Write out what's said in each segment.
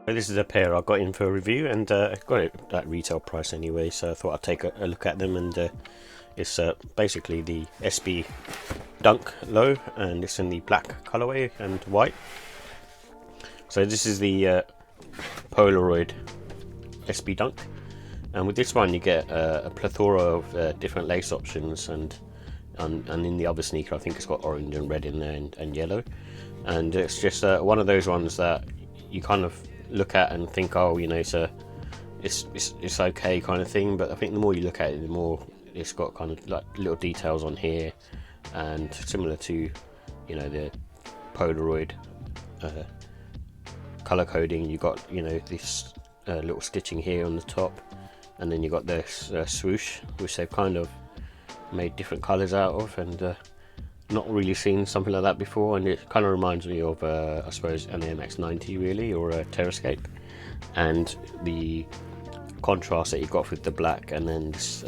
So this is a pair I got in for a review, and I got it at retail price anyway, so I thought I'd take a look at them. And it's basically the SB Dunk Low, and it's in the black colorway and white. So this is the Polaroid SB Dunk, and with this one you get a plethora of different lace options, and in the other sneaker I think it's got orange and red in there, and yellow. And it's just one of those ones that you kind of look at and think, oh, you know, it's okay kind of thing. But I think the more you look at it, the more it's got kind of like little details on here, and similar to, you know, the Polaroid color coding, you got, you know, this little stitching here on the top, and then you got this swoosh, which they've kind of made different colors out of, and not really seen something like that before. And it kind of reminds me of I suppose an MX-90 really, or a Terrascape, and the contrast that you got with the black and then this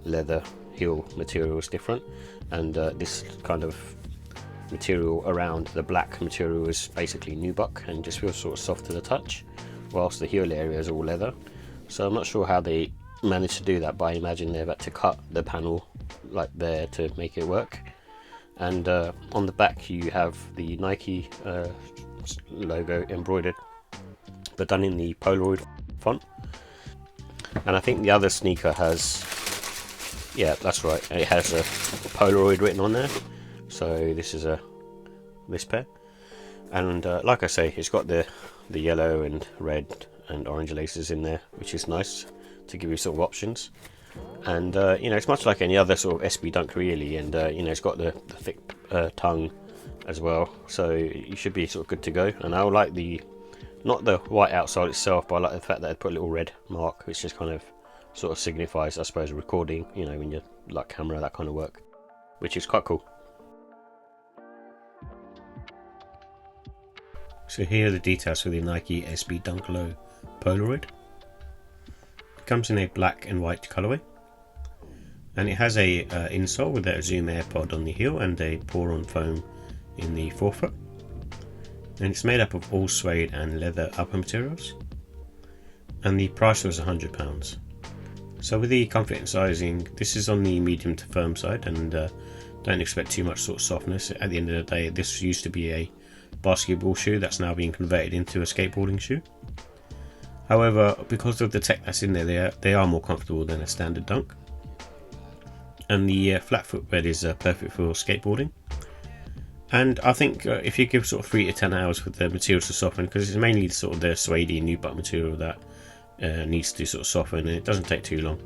leather heel material is different, and this kind of material around the black material is basically nubuck and just feels sort of soft to the touch, whilst the heel area is all leather. So I'm not sure how they managed to do that, but I imagine they've had to cut the panel like there to make it work. And on the back you have the Nike logo embroidered, but done in the Polaroid font. And I think the other sneaker has, yeah, that's right, it has a Polaroid written on there. So this is this pair, and like I say, it's got the yellow and red and orange laces in there, which is nice to give you sort of options. And you know, it's much like any other sort of SB Dunk really, and you know, it's got the thick tongue as well, so you should be sort of good to go. And I like not the white outside itself, but I like the fact that they put a little red mark, which just kind of sort of signifies, I suppose, recording, you know, when you're like camera, that kind of work, which is quite cool. So here are the details for the Nike SB Dunk Low Polaroid. It comes in a black and white colorway, and it has a insole with a Zoom AirPod on the heel and a pour-on foam in the forefoot. And it's made up of all suede and leather upper materials, and the price was £100. So with the comfort and sizing, this is on the medium to firm side, and don't expect too much sort of softness. At the end of the day, this used to be a basketball shoe that's now being converted into a skateboarding shoe. However, because of the tech that's in there, they are more comfortable than a standard Dunk. And the flat footbed is perfect for skateboarding. And I think if you give sort of 3 to 10 hours for the materials to soften, because it's mainly sort of the suede nubuck material that needs to sort of soften, and it doesn't take too long.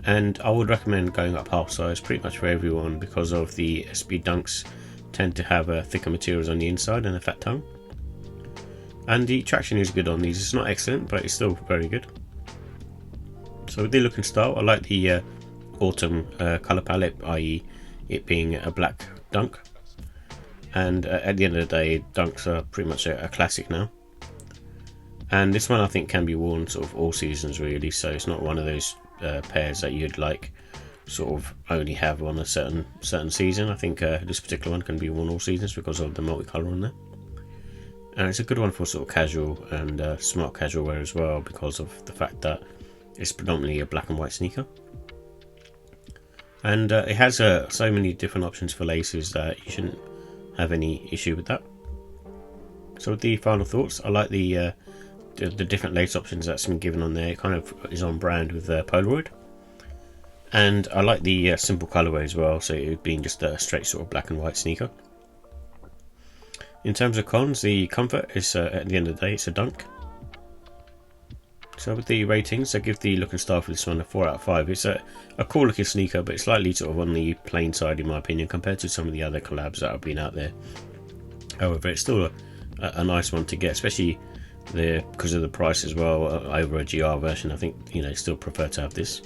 And I would recommend going up half size pretty much for everyone, because of the SB Dunks tend to have thicker materials on the inside and a fat tongue. And the traction is good on these. It's not excellent, but it's still very good. So with the look and style, I like the autumn colour palette, i.e. it being a black Dunk. And at the end of the day, Dunks are pretty much a classic now. And this one I think can be worn sort of all seasons really, so it's not one of those pairs that you'd like sort of only have on a certain season. I think this particular one can be worn all seasons because of the multicolour on there. And it's a good one for sort of casual and smart casual wear as well, because of the fact that it's predominantly a black and white sneaker. And it has so many different options for laces that you shouldn't have any issue with that. So with the final thoughts, I like the different lace options that's been given on there. It kind of is on brand with Polaroid. And I like the simple colourway as well, so it being just a straight sort of black and white sneaker. In terms of cons, the comfort is at the end of the day, it's a Dunk. So with the ratings, I give the look and style for this one a 4 out of 5. It's a cool looking sneaker, but it's slightly sort of on the plain side in my opinion compared to some of the other collabs that have been out there. However, it's still a nice one to get, especially because of the price as well, over a GR version. I think, you know, still prefer to have this.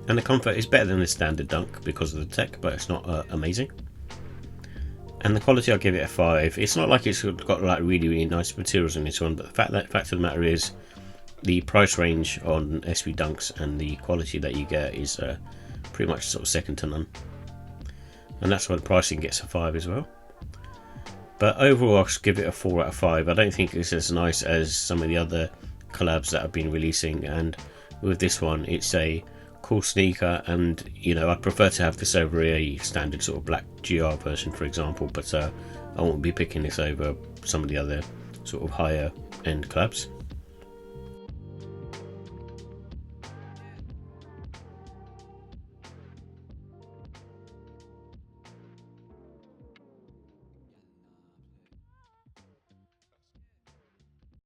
And the comfort is better than the standard Dunk because of the tech, but it's not amazing. And the quality, I'll give it a 5. It's not like it's got like really nice materials in this one, but the fact of the matter is the price range on SB Dunks and the quality that you get is pretty much sort of second to none. And that's why the pricing gets a 5 as well. But overall, I'll give it a 4 out of 5. I don't think it's as nice as some of the other collabs that I've been releasing, and with this one, it's a cool sneaker, and you know, I prefer to have this over a standard sort of black GR version, for example, but I won't be picking this over some of the other sort of higher end collabs.